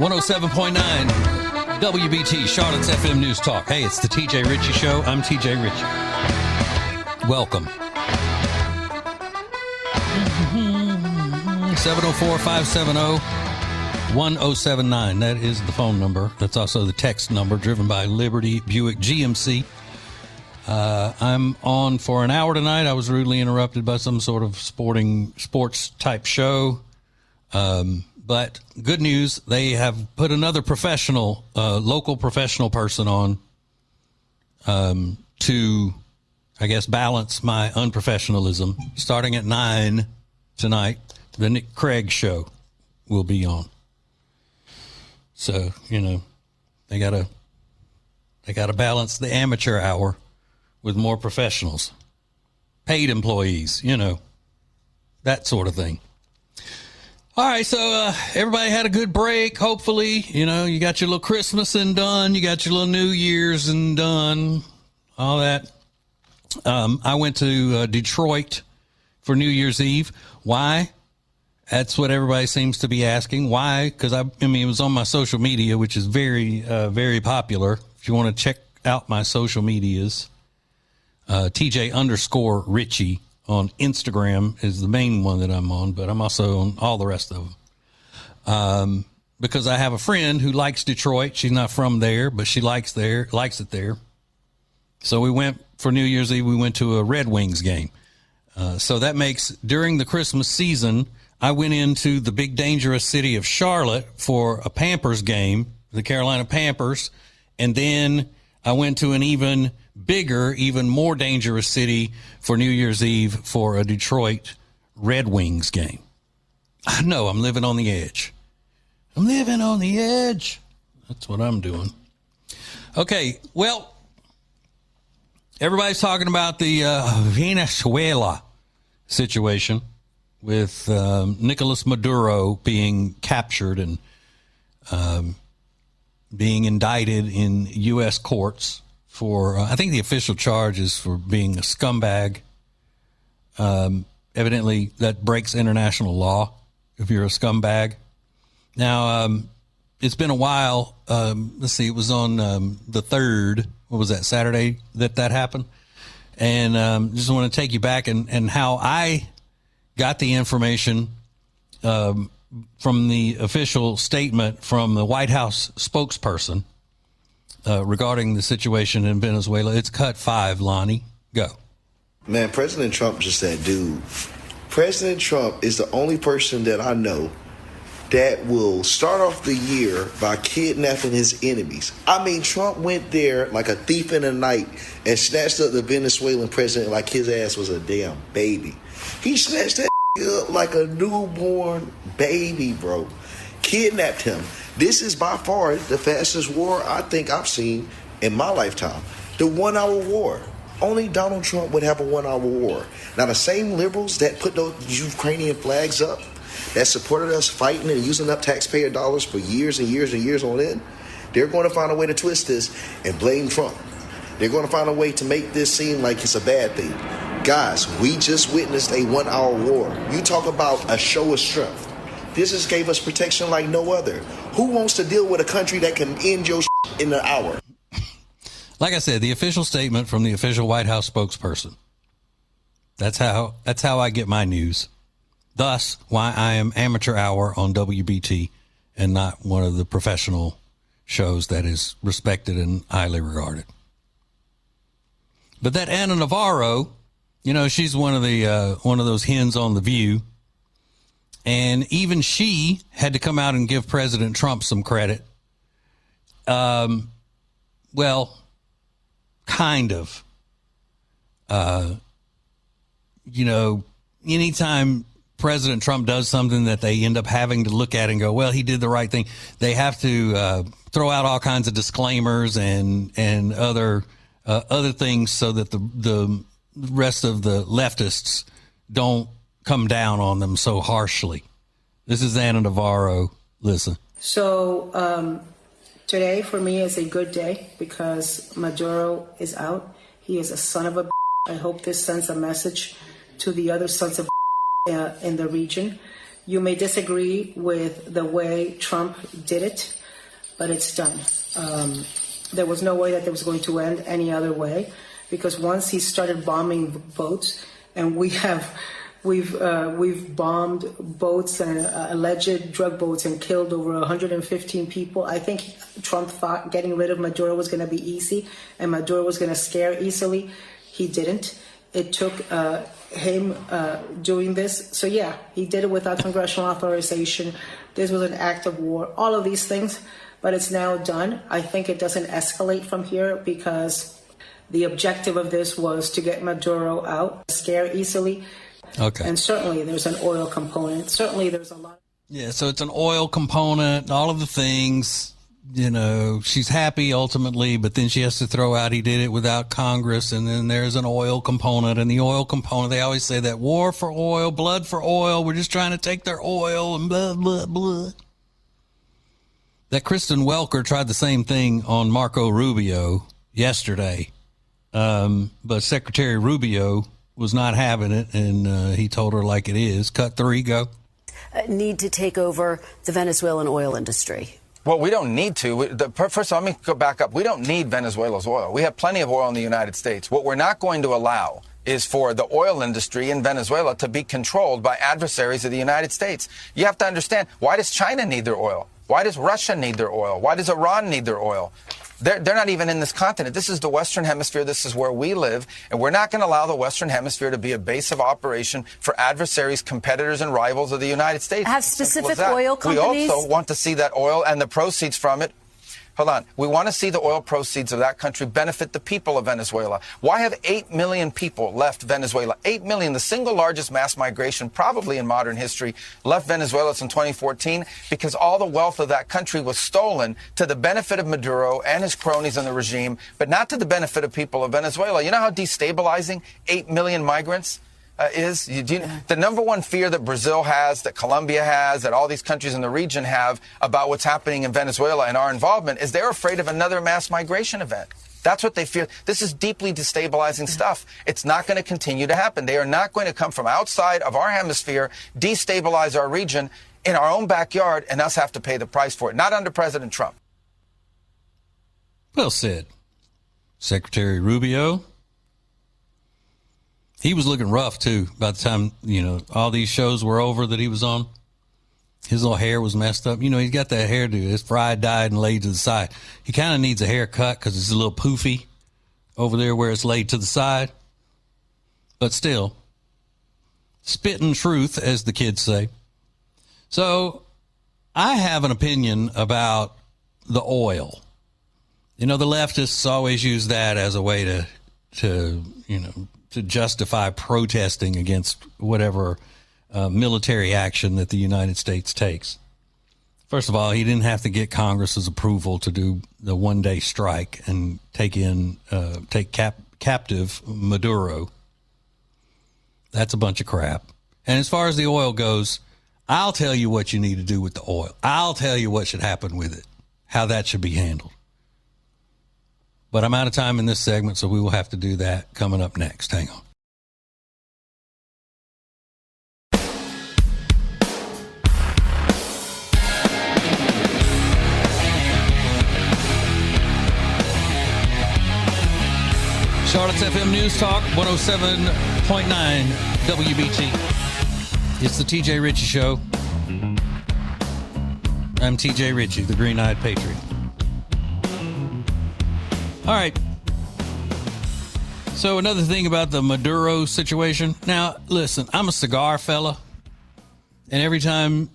107.9 WBT, Charlotte's FM News Talk. Hey, it's the TJ Ritchie Show. I'm TJ Ritchie. Welcome. 704-570-1079. That is the phone number. That's also the text number, driven by Liberty Buick GMC. I'm on for an hour tonight. I was rudely interrupted by some sort of sports type show. But good news, they have put another professional, local professional person on to, I guess, balance my unprofessionalism. Starting at 9 tonight, the Nick Craig Show will be on. So, you know, they gotta balance the amateur hour with more professionals, paid employees, you know, that sort of thing. All right, so everybody had a good break, hopefully. You know, you got your little Christmas and done. You got your little New Year's and done, all that. I went to Detroit for New Year's Eve. Why? That's what everybody seems to be asking. Why? Because, I mean, it was on my social media, which is very, very popular. If you want to check out my social medias, TJ_Ritchie on Instagram is the main one that I'm on, but I'm also on all the rest of them. Because I have a friend who likes Detroit. She's not from there, but she likes it there. So we went for New Year's Eve. We went to a Red Wings game. So that makes, during the Christmas season, I went into the big dangerous city of Charlotte for a Pampers game, the Carolina Pampers. And then I went to an even bigger, even more dangerous city for New Year's Eve for a Detroit Red Wings game. I know, I'm living on the edge. I'm living on the edge. That's what I'm doing. Okay, well, everybody's talking about the Venezuela situation with Nicolas Maduro being captured and being indicted in U.S. courts for, I think the official charge is for being a scumbag. Evidently, that breaks international law if you're a scumbag. Now, it's been a while. Let's see, it was on the 3rd. What was that, Saturday that happened? And just want to take you back and how I got the information from the official statement from the White House spokesperson regarding the situation in Venezuela. It's cut 5, Lonnie. Go. Man, President Trump just that dude. President Trump is the only person that I know that will start off the year by kidnapping his enemies. I mean, Trump went there like a thief in the night and snatched up the Venezuelan president like his ass was a damn baby. He snatched that up like a newborn baby, bro. Kidnapped him. This is by far the fastest war I think I've seen in my lifetime. The 1-hour war. Only Donald Trump would have a 1-hour war. Now, the same liberals that put those Ukrainian flags up, that supported us fighting and using up taxpayer dollars for years and years and years on end, they're going to find a way to twist this and blame Trump. They're going to find a way to make this seem like it's a bad thing. Guys, we just witnessed a 1-hour war. You talk about a show of strength. This just gave us protection like no other. Who wants to deal with a country that can end your in an hour? Like I said, the official statement from the official White House spokesperson. That's how I get my news. Thus, why I am amateur hour on WBT and not one of the professional shows that is respected and highly regarded. But that Anna Navarro, you know, she's one of those hens on The View. And even she had to come out and give President Trump some credit. Well, kind of. You know, anytime President Trump does something that they end up having to look at and go, well, he did the right thing, they have to throw out all kinds of disclaimers and other things so that the rest of the leftists don't come down on them so harshly. This is Anna Navarro. Listen. So today for me is a good day because Maduro is out. He is a son of a. I hope this sends a message to the other sons of in the region You may disagree with the way Trump did it, but it's done. There was no way that it was going to end any other way, because once he started bombing boats, and we've bombed boats and alleged drug boats and killed over 115 people. I think Trump thought getting rid of Maduro was going to be easy and Maduro was going to scare easily. He didn't. It took him doing this. So yeah, he did it without congressional authorization. This was an act of war, all of these things, but it's now done. I think it doesn't escalate from here, because the objective of this was to get Maduro out, scare easily. Okay. And certainly there's an oil component. Certainly there's a lot. Yeah, so it's an oil component, all of the things. She's happy ultimately, but then she has to throw out he did it without Congress, and then there's an oil component. And the oil component, they always say that war for oil, blood for oil, we're just trying to take their oil and blah, blah, blah. That Kristen Welker tried the same thing on Marco Rubio yesterday, but Secretary Rubio was not having it, and he told her like it is. Cut 3, go. Need to take over the Venezuelan oil industry. Well, we don't need to. First of all, let me go back up. We don't need Venezuela's oil. We have plenty of oil in the United States. What we're not going to allow is for the oil industry in Venezuela to be controlled by adversaries of the United States. You have to understand, why does China need their oil? Why does Russia need their oil? Why does Iran need their oil? They're not even in this continent. This is the Western Hemisphere. This is where we live. And we're not going to allow the Western Hemisphere to be a base of operation for adversaries, competitors, and rivals of the United States. Have specific oil companies? We also want to see that oil and the proceeds from it. Hold on. We want to see the oil proceeds of that country benefit the people of Venezuela. Why have 8 million people left Venezuela? 8 million, the single largest mass migration probably in modern history, left Venezuela since 2014 because all the wealth of that country was stolen to the benefit of Maduro and his cronies in the regime, but not to the benefit of people of Venezuela. You know how destabilizing 8 million migrants is? The number one fear that Brazil has, that Colombia has, that all these countries in the region have about what's happening in Venezuela and our involvement is they're afraid of another mass migration event. That's what they fear. This is deeply destabilizing stuff. It's not going to continue to happen. They are not going to come from outside of our hemisphere, destabilize our region in our own backyard, and us have to pay the price for it. Not under President Trump. Well said. Secretary Rubio. He was looking rough, too, by the time, all these shows were over that he was on. His little hair was messed up. He's got that hairdo. It's fried, dyed, and laid to the side. He kind of needs a haircut because it's a little poofy over there where it's laid to the side. But still, spitting truth, as the kids say. So I have an opinion about the oil. The leftists always use that as a way to justify protesting against whatever military action that the United States takes. First of all, he didn't have to get Congress's approval to do the one-day strike and take captive Maduro. That's a bunch of crap. And as far as the oil goes, I'll tell you what you need to do with the oil. I'll tell you what should happen with it, how that should be handled. But I'm out of time in this segment, so we will have to do that coming up next. Hang on. Charlotte's FM News Talk, 107.9 WBT. It's the TJ Ritchie Show. I'm TJ Ritchie, the Green-Eyed Patriot. All right. So another thing about the Maduro situation. Now, listen, I'm a cigar fella. And every time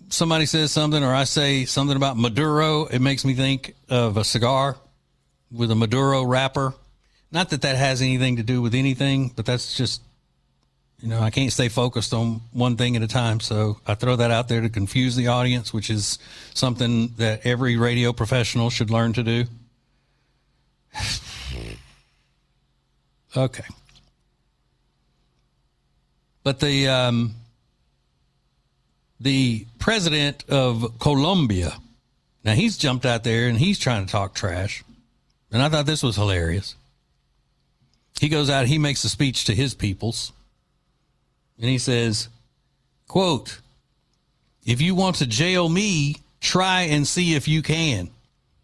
somebody says something or I say something about Maduro, it makes me think of a cigar with a Maduro wrapper. Not that has anything to do with anything, but that's just, I can't stay focused on one thing at a time. So I throw that out there to confuse the audience, which is something that every radio professional should learn to do. Okay. But the president of Colombia, now he's jumped out there and he's trying to talk trash. And I thought this was hilarious. He goes out, he makes a speech to his peoples. And he says, quote, If you want to jail me, try and see if you can.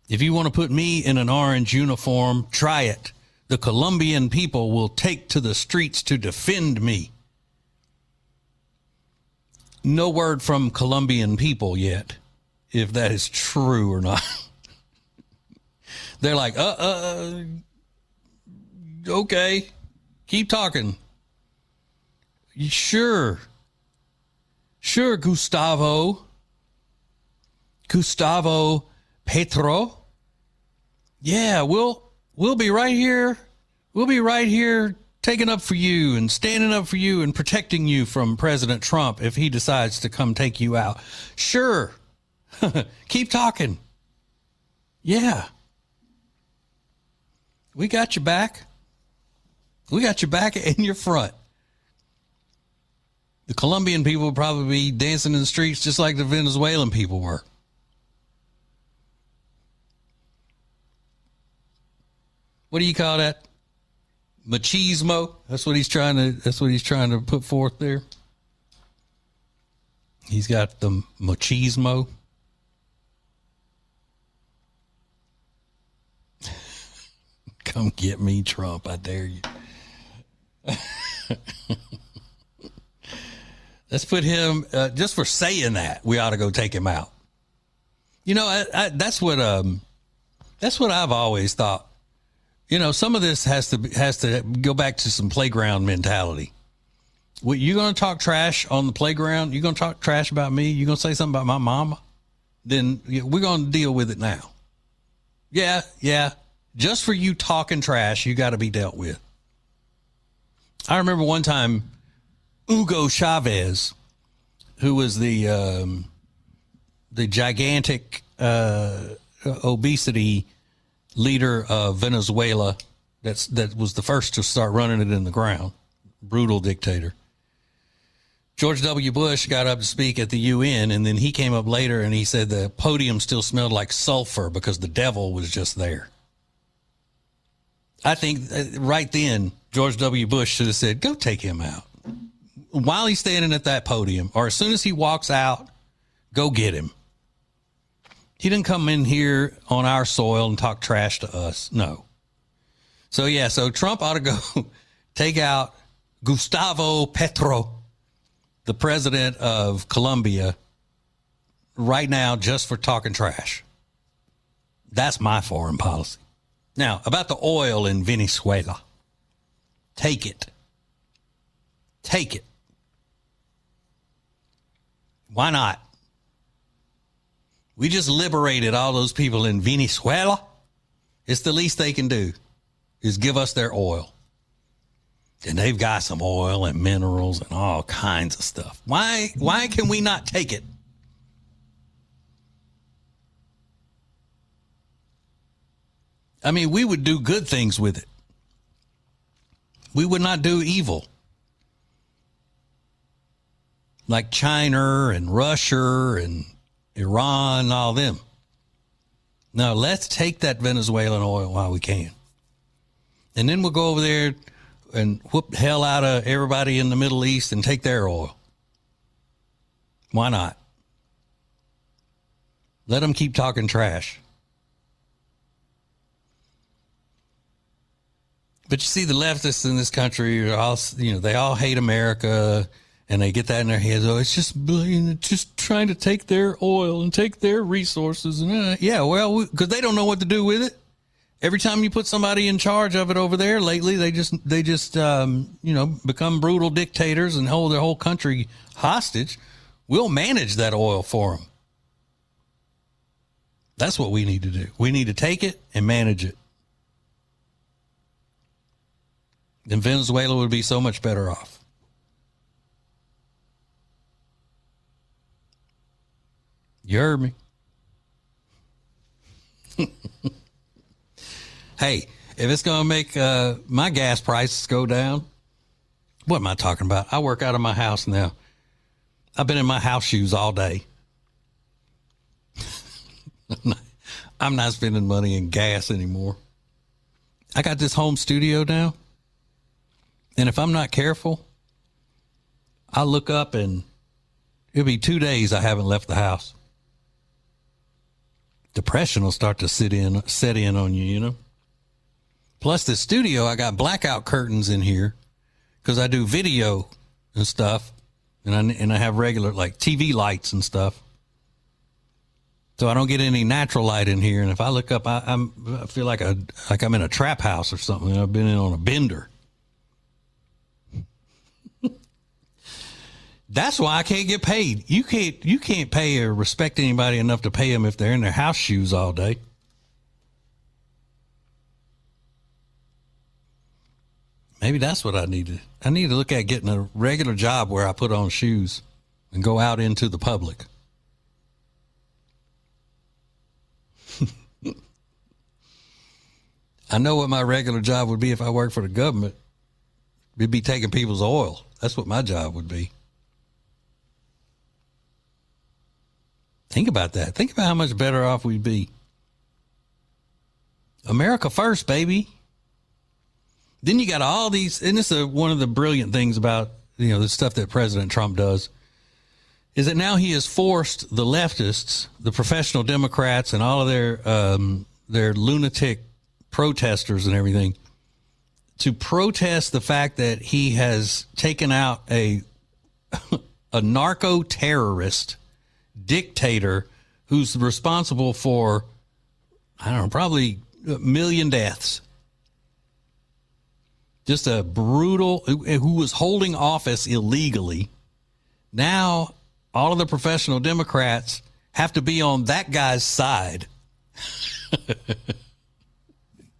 If you want to put me in an orange uniform, try it. The Colombian people will take to the streets to defend me. No word from Colombian people yet, if that is true or not. They're like, okay, keep talking. Sure, Gustavo Petro. Yeah, we'll be right here. We'll be right here taking up for you and standing up for you and protecting you from President Trump if he decides to come take you out. Sure. Keep talking. Yeah. We got your back. We got your back and your front. The Colombian people will probably be dancing in the streets just like the Venezuelan people were. What do you call that? Machismo. That's what he's trying to put forth there. He's got the machismo. Come get me, Trump. I dare you. Let's put him, just for saying that, we ought to go take him out. You know, that's what I've always thought. You know, some of this has to go back to some playground mentality. Well, you're going to talk trash on the playground? You're going to talk trash about me? You're going to say something about my mama? Then we're going to deal with it now. Yeah. Just for you talking trash, you got to be dealt with. I remember one time Hugo Chavez, who was the gigantic obesity leader of Venezuela, that was the first to start running it in the ground, brutal dictator. George W. Bush got up to speak at the UN, and then he came up later and he said the podium still smelled like sulfur because the devil was just there. I think right then George W. Bush should have said, go take him out. While he's standing at that podium, or as soon as he walks out, go get him. He didn't come in here on our soil and talk trash to us. No. So Trump ought to go take out Gustavo Petro, the president of Colombia, right now just for talking trash. That's my foreign policy. Now, about the oil in Venezuela. Take it. Take it. Why not? We just liberated all those people in Venezuela. It's the least they can do is give us their oil. And they've got some oil and minerals and all kinds of stuff. Why can we not take it? I mean, we would do good things with it. We would not do evil. Like China and Russia and Iran and all them. Now, let's take that Venezuelan oil while we can. And then we'll go over there and whoop the hell out of everybody in the Middle East and take their oil. Why not? Let them keep talking trash. But you see, the leftists in this country are all, they all hate America, and they get that in their heads. Oh, it's just trying to take their oil and take their resources. And yeah, well, because they don't know what to do with it. Every time you put somebody in charge of it over there lately, they just become brutal dictators and hold their whole country hostage. We'll manage that oil for them. That's what we need to do. We need to take it and manage it. Then Venezuela would be so much better off. You heard me. Hey, if it's going to make my gas prices go down, what am I talking about? I work out of my house now. I've been in my house shoes all day. I'm not spending money in gas anymore. I got this home studio now. And if I'm not careful, I look up and It'll be 2 days I haven't left the house. Depression will start to set in on you, you know. Plus the studio, I got blackout curtains in here because I do video and stuff, and I have regular like TV lights and stuff, so I don't get any natural light in here. And if I look up, I feel like I'm in a trap house or something. I've been in on a bender. That's why I can't get paid. You can't pay or respect anybody enough to pay them if they're in their house shoes all day. Maybe that's what I need to. I need to look at getting a regular job where I put on shoes and go out into the public. I know what my regular job would be if I worked for the government. It'd be taking people's oil. That's what my job would be. Think about that. Think about how much better off we'd be. America first, baby. Then you got all these, and this is one of the brilliant things about, you know, the stuff that President Trump does, is that now he has forced the leftists, the professional Democrats, and all of their lunatic protesters and everything to protest the fact that he has taken out a narco-terrorist dictator who's responsible for, I don't know, probably a million deaths. Just a brutal, who was holding office illegally. Now, all of the professional Democrats have to be on that guy's side.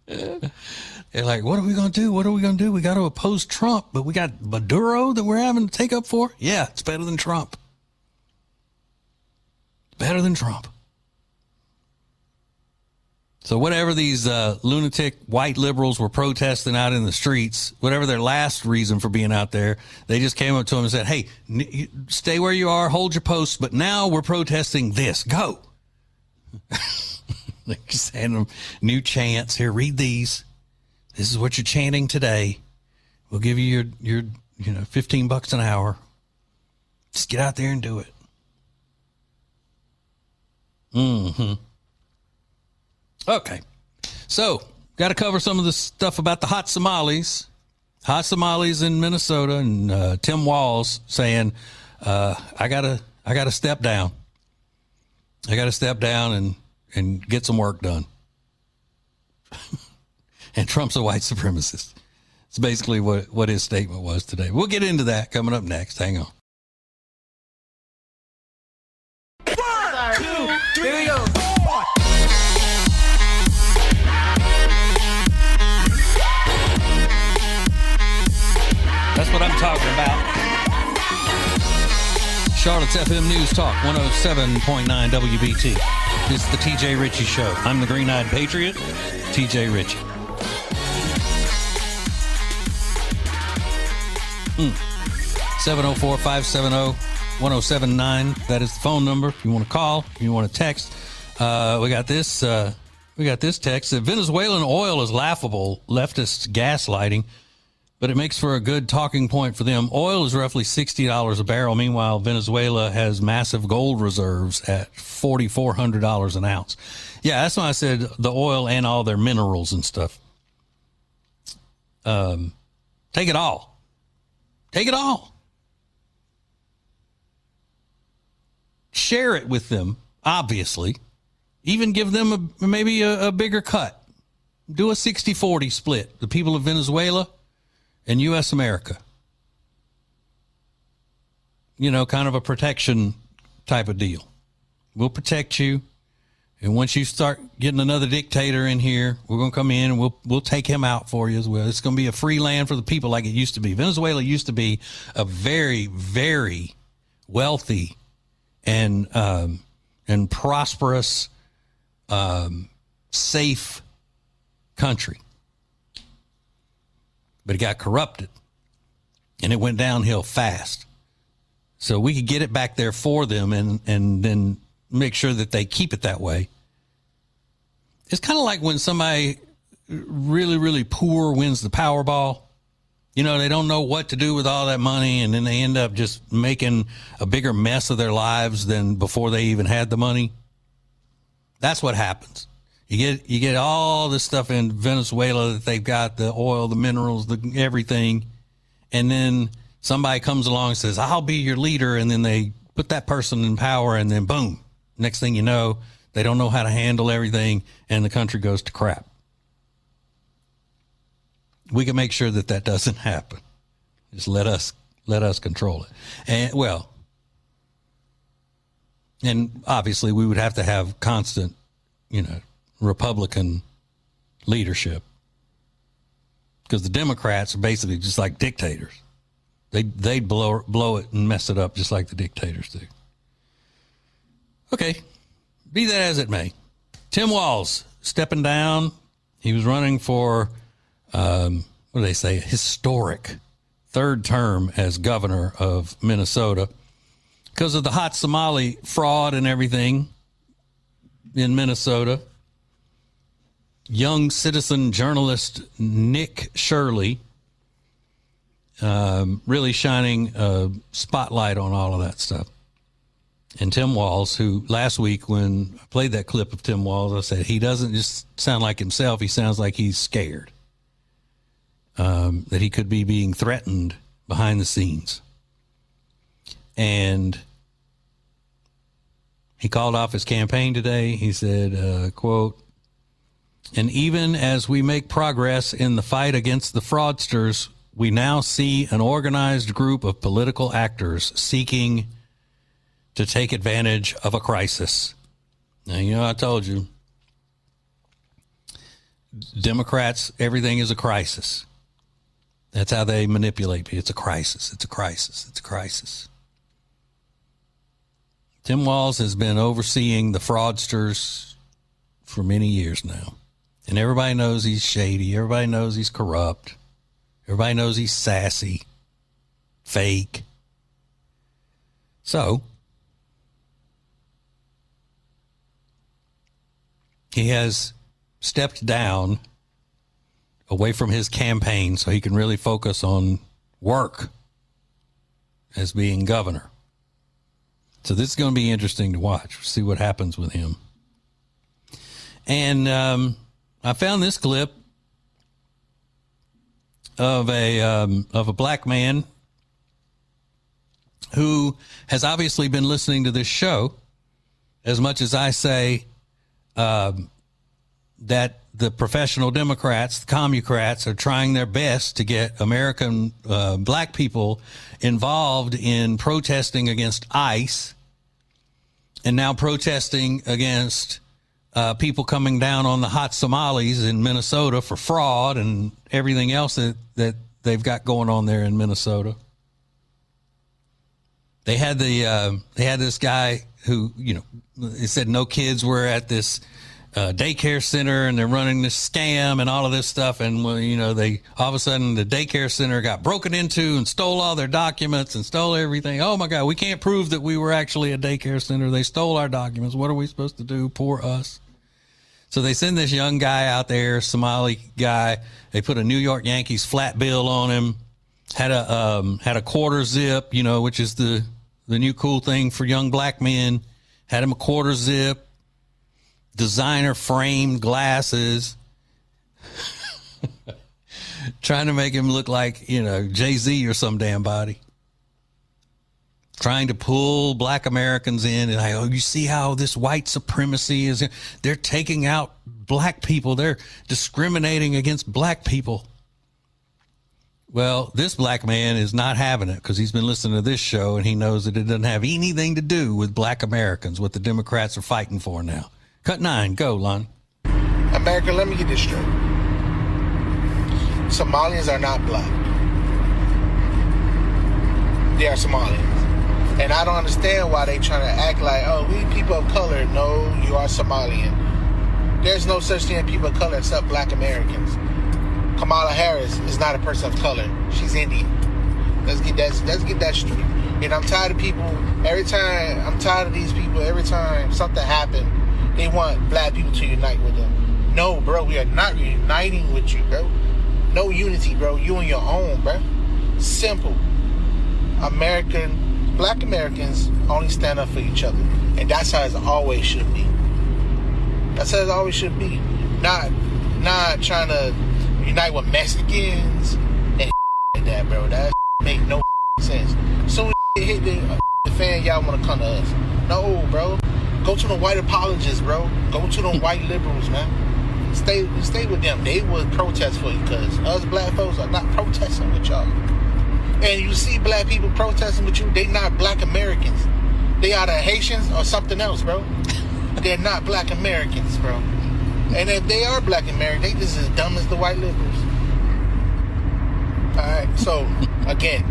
They're like, what are we going to do? What are we going to do? We got to oppose Trump, but we got Maduro that we're having to take up for? Yeah, it's better than Trump. Better than Trump. So whatever these lunatic white liberals were protesting out in the streets, whatever their last reason for being out there, they just came up to them and said, hey, stay where you are, hold your posts, but now we're protesting this. Go. They just hand them new chants. Here, read these. This is what you're chanting today. We'll give you your $15 an hour. Just get out there and do it. Mm-hmm. Okay. So, got to cover some of the stuff about the hot Somalis. Hot Somalis in Minnesota, and Tim Walz saying, I gotta step down. I gotta step down and get some work done. And Trump's a white supremacist. It's basically what his statement was today. We'll get into that coming up next. Hang on. 1, 2, 3, Here we go. 4. That's what I'm talking about. Charlotte's FM News Talk 107.9 WBT. This is the TJ Ritchie Show. I'm the Green-Eyed Patriot, TJ Ritchie. 704-570-1079. That is the phone number. If you want to call, if you want to text. We got this text that Venezuelan oil is laughable, leftist gaslighting, but it makes for a good talking point for them. Oil is roughly $60 a barrel. Meanwhile, Venezuela has massive gold reserves at $4,400 an ounce. Yeah, that's why I said the oil and all their minerals and stuff. Take it all. Take it all. Share it with them, obviously. Even give them maybe a bigger cut. Do a 60-40 split. The people of Venezuela and U.S. America. You know, kind of a protection type of deal. We'll protect you. And once you start getting another dictator in here, we're going to come in and we'll take him out for you as well. It's going to be a free land for the people like it used to be. Venezuela used to be a very, very wealthy and prosperous, safe country. But it got corrupted and it went downhill fast. So we could get it back there for them and then make sure that they keep it that way. It's kind of like when somebody really, really poor wins the Powerball You know, they don't know what to do with all that money, and then they end up just making a bigger mess of their lives than before they even had the money. That's what happens. You get all this stuff in Venezuela that they've got, the oil, the minerals, the everything, and then somebody comes along and says, I'll be your leader, and then they put that person in power, and then boom, next thing you know, they don't know how to handle everything, and the country goes to crap. We can make sure that that doesn't happen. Just let us control it. And obviously we would have to have constant, Republican leadership, because the Democrats are basically just like dictators. They'd blow it and mess it up just like the dictators do. Okay, be that as it may. Tim Walz stepping down. He was running for, what do they say, historic third term as governor of Minnesota because of the hot Somali fraud and everything in Minnesota. Young citizen journalist Nick Shirley really shining a spotlight on all of that stuff. And Tim Walz, who last week when I played that clip of Tim Walz, I said he doesn't just sound like himself. He sounds like he's scared that he could be being threatened behind the scenes. And he called off his campaign today. He said, quote, "And even as we make progress in the fight against the fraudsters, we now see an organized group of political actors seeking to take advantage of a crisis." Now, I told you, Democrats, everything is a crisis. That's how they manipulate people. It's a crisis. It's a crisis. It's a crisis. Tim Walz has been overseeing the fraudsters for many years now. And everybody knows he's shady. Everybody knows he's corrupt. Everybody knows he's sassy, fake. So he has stepped down away from his campaign so he can really focus on work as being governor. So this is going to be interesting to watch, see what happens with him. And I found this clip of a black man who has obviously been listening to this show as much as I say that the professional Democrats, the commucrats, are trying their best to get American black people involved in protesting against ICE and now protesting against people coming down on the hot Somalis in Minnesota for fraud and everything else that they've got going on there in Minnesota. They had this guy who, he said no kids were at this daycare center and they're running this scam and all of this stuff. And, they all of a sudden the daycare center got broken into and stole all their documents and stole everything. Oh, my God, we can't prove that we were actually a daycare center. They stole our documents. What are we supposed to do? Poor us. So they send this young guy out there, Somali guy. They put a New York Yankees flat bill on him, had a quarter zip, which is the new cool thing for young black men. Had him a quarter zip. Designer framed glasses, trying to make him look like, Jay-Z or some damn body. Trying to pull black Americans in and you see how this white supremacy is, they're taking out black people. They're discriminating against black people. Well, this black man is not having it because he's been listening to this show and he knows that it doesn't have anything to do with black Americans, what the Democrats are fighting for now. Cut 9, go, Lon. America, let me get this straight. Somalians are not black. They are Somalians. And I don't understand why they trying to act like, we people of color. No, you are Somalian. There's no such thing as people of color except black Americans. Kamala Harris is not a person of color. She's Indian. Let's get that straight. And I'm tired of people, I'm tired of these people, every time something happens, they want black people to unite with them. No, bro, we are not uniting with you, bro. No unity, bro. You on your own, bro. Simple. Black Americans only stand up for each other. And that's how it always should be. That's how it always should be. Not trying to unite with Mexicans and like that, bro. That make no sense. Soon as hit the fan, y'all want to come to us. No, bro. Go to the white apologists, bro. Go to the white liberals, man. Stay with them. They will protest for you, because us black folks are not protesting with y'all. And you see black people protesting with you, they not black Americans. They either Haitians or something else, bro. They're not black Americans, bro. And if they are black Americans, they just as dumb as the white liberals. Alright, so, again,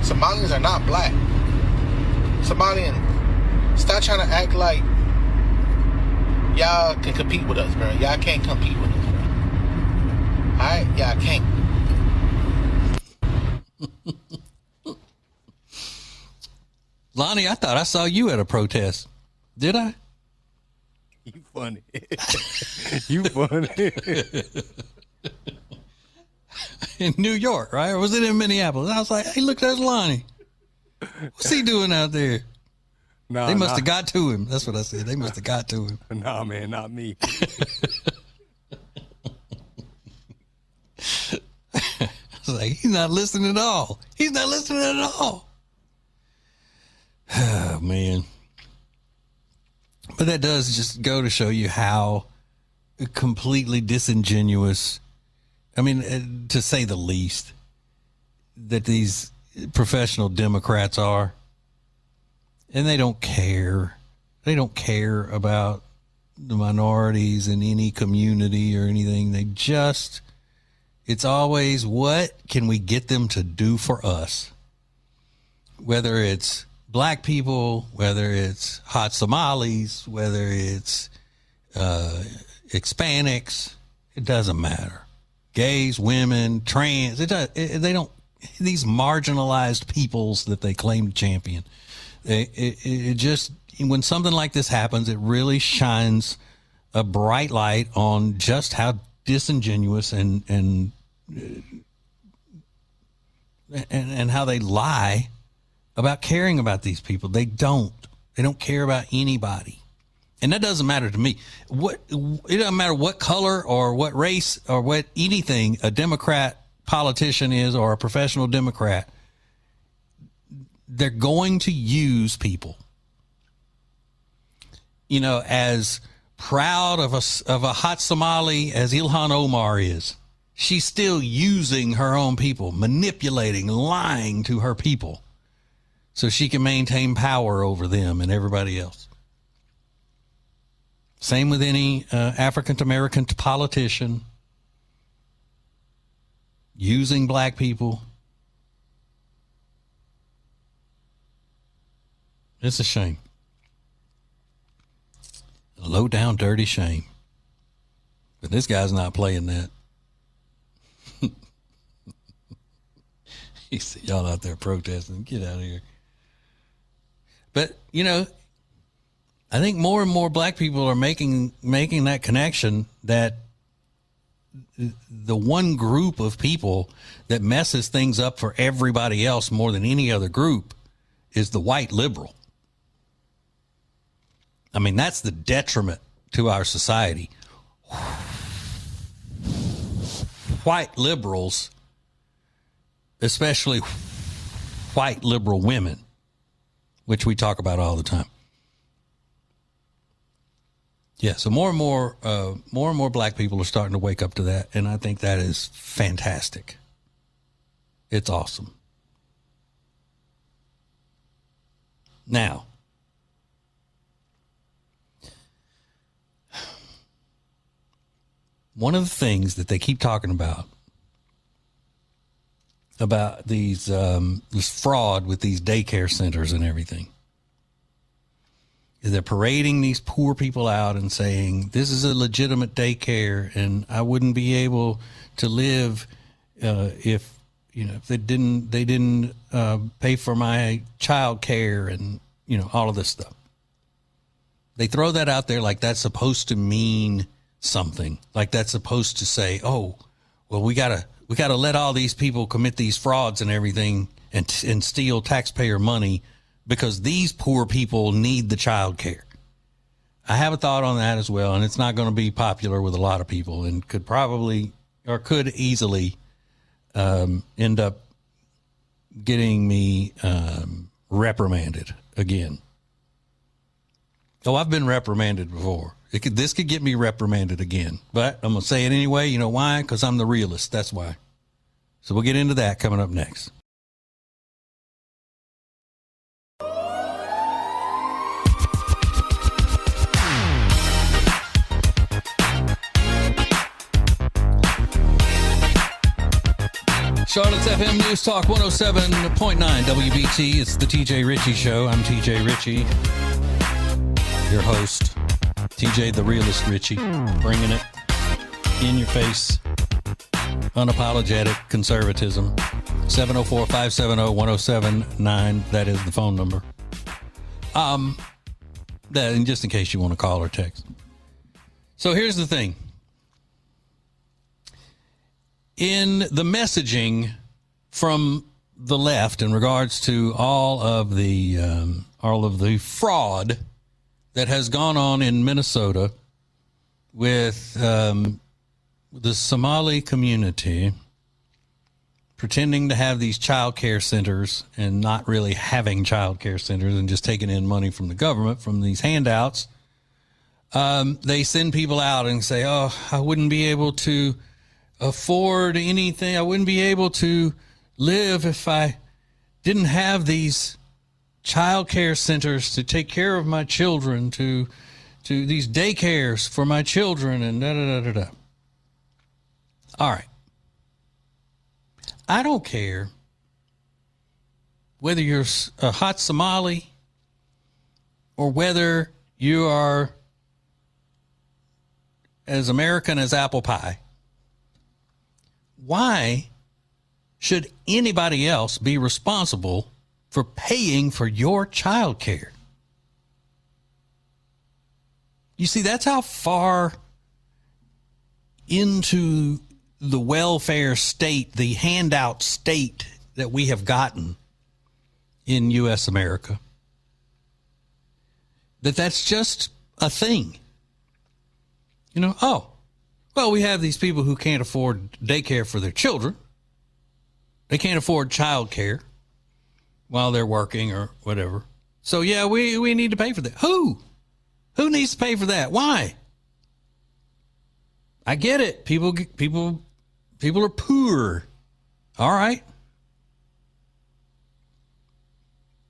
Somalians are not black. Somalian, stop trying to act like y'all can compete with us, bro. Y'all can't compete with us, bro. Alright? Y'all can't. Lonnie, I thought I saw you at a protest. Did I? You funny. You funny. In New York, right? Or was it in Minneapolis? I was like, hey, look, there's Lonnie. What's he doing out there? Nah, They must have got to him. That's what I said. They must have got to him. Nah, man, not me. I was like, he's not listening at all. He's not listening at all. Oh, man. But that does just go to show you how completely disingenuous, I mean, to say the least, that these professional Democrats are. And they don't care. They don't care about the minorities in any community or anything. They just, it's always, what can we get them to do for us? Whether it's black people, whether it's hot Somalis, whether it's Hispanics, it doesn't matter. Gays, women, trans, they don't, these marginalized peoples that they claim to champion. It just, when something like this happens, it really shines a bright light on just how disingenuous and how they lie about caring about these people. They don't care about anybody. And that doesn't matter to me. It doesn't matter what color or what race or what anything a Democrat politician is or a professional Democrat. They're going to use people. You know, as proud of a hot Somali as Ilhan Omar is, she's still using her own people, manipulating, lying to her people so she can maintain power over them and everybody else. Same with any African-American politician using black people. It's a shame. A low down, dirty shame. But this guy's not playing that. He said, y'all out there protesting. Get out of here. But, you know, I think more and more black people are making that connection that the one group of people that messes things up for everybody else more than any other group is the white liberal. I mean, that's the detriment to our society. White liberals, especially white liberal women, which we talk about all the time. Yeah, so more and more black people are starting to wake up to that, and I think that is fantastic. It's awesome. Now, one of the things that they keep talking about these this fraud with these daycare centers and everything is they're parading these poor people out and saying this is a legitimate daycare and I wouldn't be able to live if they didn't pay for my child care and all of this stuff. They throw that out there like that's supposed to mean something, like that's supposed to say, oh, well, we gotta We got to let all these people commit these frauds and everything and steal taxpayer money because these poor people need the child care. I have a thought on that as well, and it's not going to be popular with a lot of people and could easily end up getting me reprimanded again. Oh, I've been reprimanded before. This could get me reprimanded again, but I'm going to say it anyway. You know why? Because I'm the realist. That's why. So we'll get into that coming up next. Charlotte's FM News Talk 107.9 WBT. It's the TJ Ritchie Show. I'm TJ Ritchie, your host. TJ the Realist Ritchie, bringing it in your face. Unapologetic conservatism. 704-570-1079. That is the phone number. And just in case you want to call or text. So here's the thing. In the messaging from the left in regards to all of the fraud that has gone on in Minnesota with the Somali community pretending to have these child care centers and not really having child care centers and just taking in money from the government from these handouts. They send people out and say, oh, I wouldn't be able to afford anything. I wouldn't be able to live if I didn't have these child care centers to take care of my children, to these daycares for my children, and da-da-da-da-da. All right. I don't care whether you're a hot Somali or whether you are as American as apple pie. Why should anybody else be responsible for paying for your child care? You see, that's how far into the welfare state, the handout state that we have gotten in U.S. America. That's just a thing. You know, oh, well, we have these people who can't afford daycare for their children. They can't afford child care while they're working or whatever. So, yeah, we need to pay for that. Who? Who needs to pay for that? Why? I get it. People are poor. All right.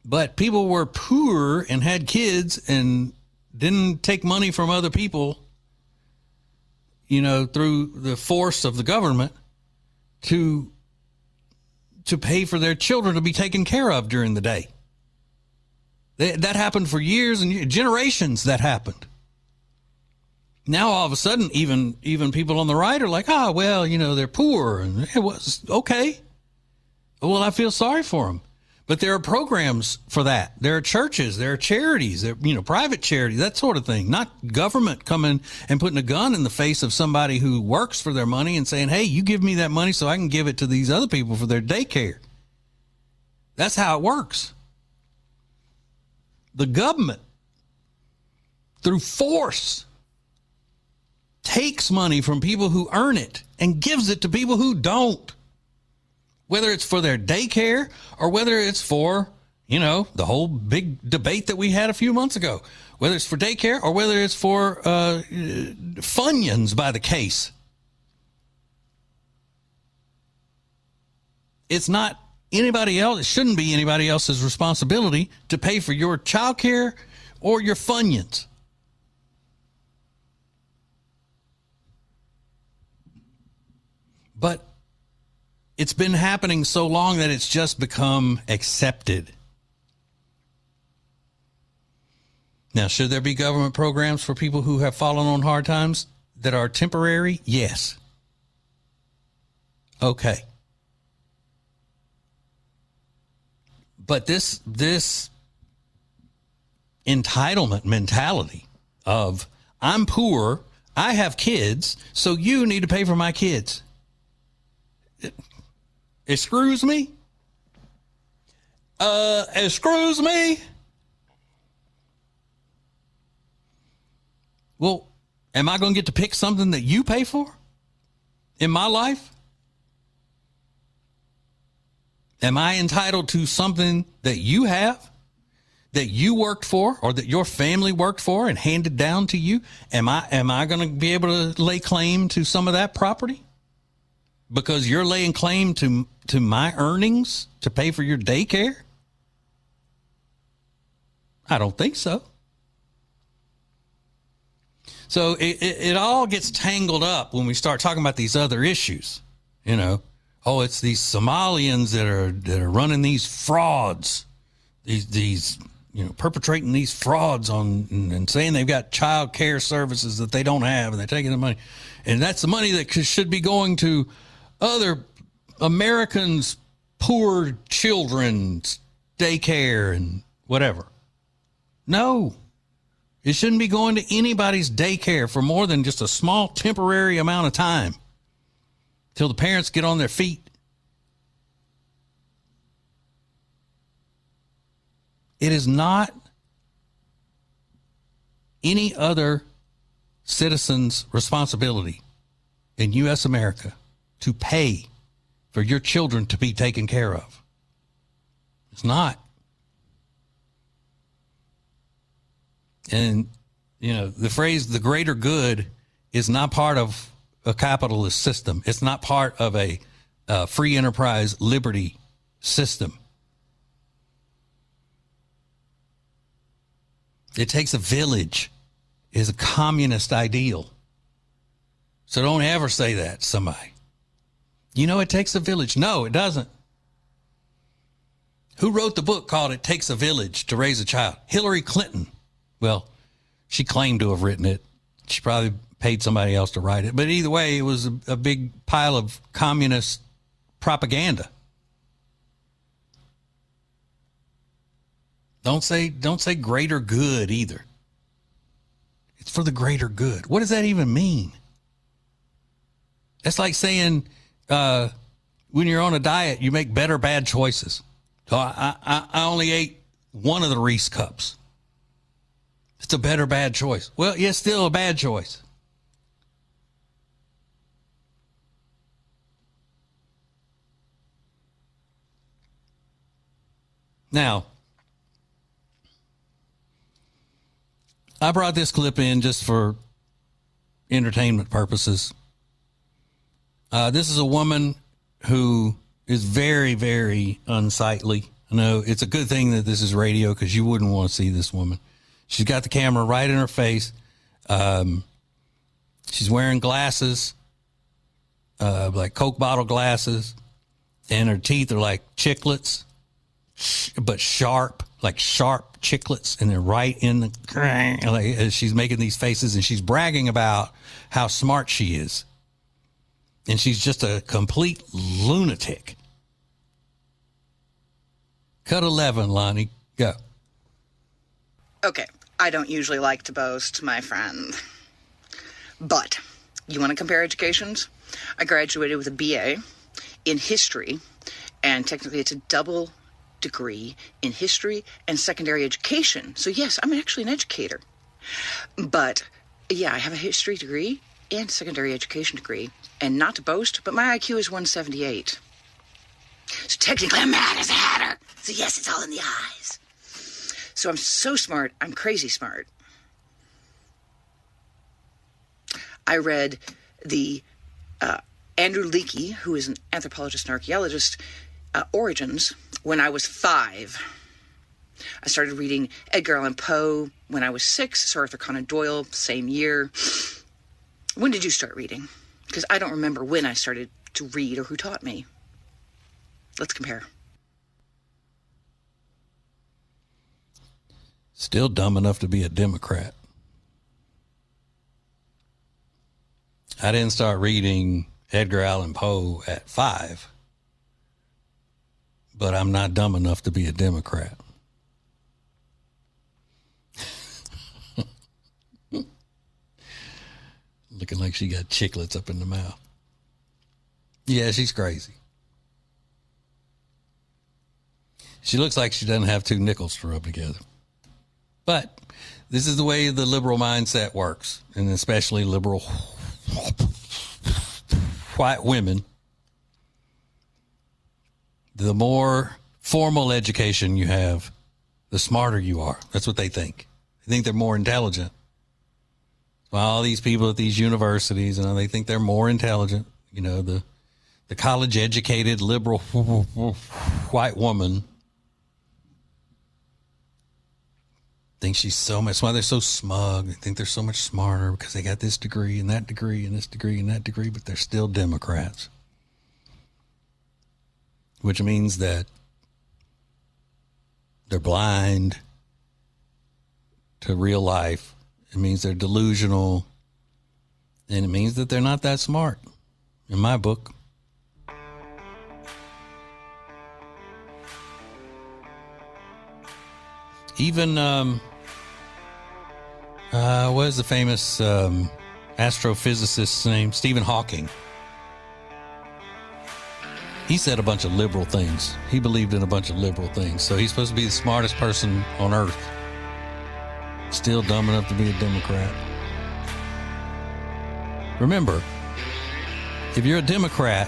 But people were poor and had kids and didn't take money from other people, you know, through the force of the government to pay for their children to be taken care of during the day. That happened for years and generations. That happened. Now all of a sudden, even people on the right are like, well, you know, they're poor, and it was okay. Well, I feel sorry for them. But there are programs for that. There are churches, there are charities, there, you know, private charities, that sort of thing. Not government coming and putting a gun in the face of somebody who works for their money and saying, hey, you give me that money so I can give it to these other people for their daycare. That's how it works. The government, through force, takes money from people who earn it and gives it to people who don't. Whether it's for their daycare or whether it's for, you know, the whole big debate that we had a few months ago. Whether it's for daycare or whether it's for Funyuns by the case. It's not anybody else. It shouldn't be anybody else's responsibility to pay for your child care or your Funyuns. But it's been happening so long that it's just become accepted. Now, should there be government programs for people who have fallen on hard times that are temporary? Yes. Okay. But this entitlement mentality of I'm poor, I have kids, so you need to pay for my kids. Excuse me? Excuse me? Well, am I going to get to pick something that you pay for in my life? Am I entitled to something that you have, that you worked for, or that your family worked for and handed down to you? Am I going to be able to lay claim to some of that property because you're laying claim to my earnings to pay for your daycare? I don't think so. So it all gets tangled up when we start talking about these other issues. You know, oh, it's these Somalians that are running these frauds, these perpetrating these frauds on and saying they've got child care services that they don't have, and they're taking the money, and that's the money that should be going to other Americans' poor children's daycare and whatever. No. It shouldn't be going to anybody's daycare for more than just a small temporary amount of time till the parents get on their feet. It is not any other citizen's responsibility in U.S. America to pay for your children to be taken care of. It's not. And, the phrase, the greater good, is not part of a capitalist system. It's not part of a free enterprise liberty system. It takes a village is a communist ideal. So don't ever say that to somebody. It takes a village. No, it doesn't. Who wrote the book called It Takes a Village to Raise a Child? Hillary Clinton. Well, she claimed to have written it. She probably paid somebody else to write it. But either way, it was a big pile of communist propaganda. Don't say greater good either. It's for the greater good. What does that even mean? That's like saying when you're on a diet, you make better bad choices. So I only ate one of the Reese cups. It's a better bad choice. Well, yeah, still a bad choice. Now, I brought this clip in just for entertainment purposes. This is a woman who is very, very unsightly. I know it's a good thing that this is radio because you wouldn't want to see this woman. She's got the camera right in her face. She's wearing glasses, like Coke bottle glasses, and her teeth are like chiclets, but sharp, like sharp chiclets, and they're right in the, like, as she's making these faces, and she's bragging about how smart she is. And she's just a complete lunatic. Cut 11, Lonnie. Go. Okay, I don't usually like to boast, my friend. But you want to compare educations? I graduated with a BA in history, and technically it's a double degree in history and secondary education. So yes, I'm actually an educator. But yeah, I have a history degree and secondary education degree. And not to boast, but my IQ is 178. So technically I'm mad as a hatter. So yes, it's all in the eyes. So I'm so smart, I'm crazy smart. I read the Andrew Leakey, who is an anthropologist and archaeologist, Origins, when I was 5. I started reading Edgar Allan Poe when I was 6, Sir Arthur Conan Doyle, same year. When did you start reading? Because I don't remember when I started to read or who taught me. Let's compare. Still dumb enough to be a Democrat. I didn't start reading Edgar Allan Poe at 5, but I'm not dumb enough to be a Democrat. Looking like she got chiclets up in the mouth. Yeah, she's crazy. She looks like she doesn't have two nickels to rub together. But this is the way the liberal mindset works, and especially liberal white women. The more formal education you have, the smarter you are. That's what they think. They think they're more intelligent. All these people at these universities, and they think they're more intelligent. You know, the college-educated liberal white woman thinks she's so much. That's why they're so smug. They think they're so much smarter because they got this degree and that degree and this degree and that degree, but they're still Democrats. Which means that they're blind to real life. It means they're delusional. And it means that they're not that smart, in my book. Even, what is the famous astrophysicist's name? Stephen Hawking. He said a bunch of liberal things. He believed in a bunch of liberal things. So he's supposed to be the smartest person on earth. Still dumb enough to be a Democrat. Remember, if you're a Democrat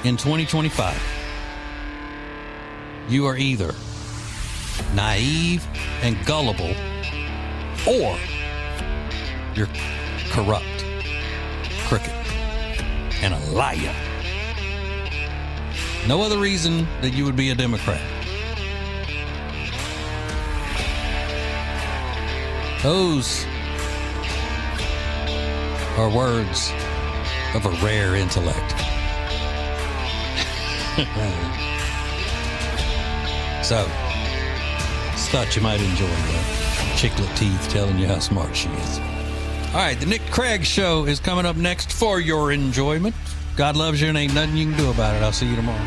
in 2025, you are either naive and gullible, or you're corrupt, crooked, and a liar. No other reason that you would be a Democrat. Those are words of a rare intellect. So, thought you might enjoy that. Chicklet teeth telling you how smart she is. All right, the Nick Craig Show is coming up next for your enjoyment. God loves you and ain't nothing you can do about it. I'll see you tomorrow.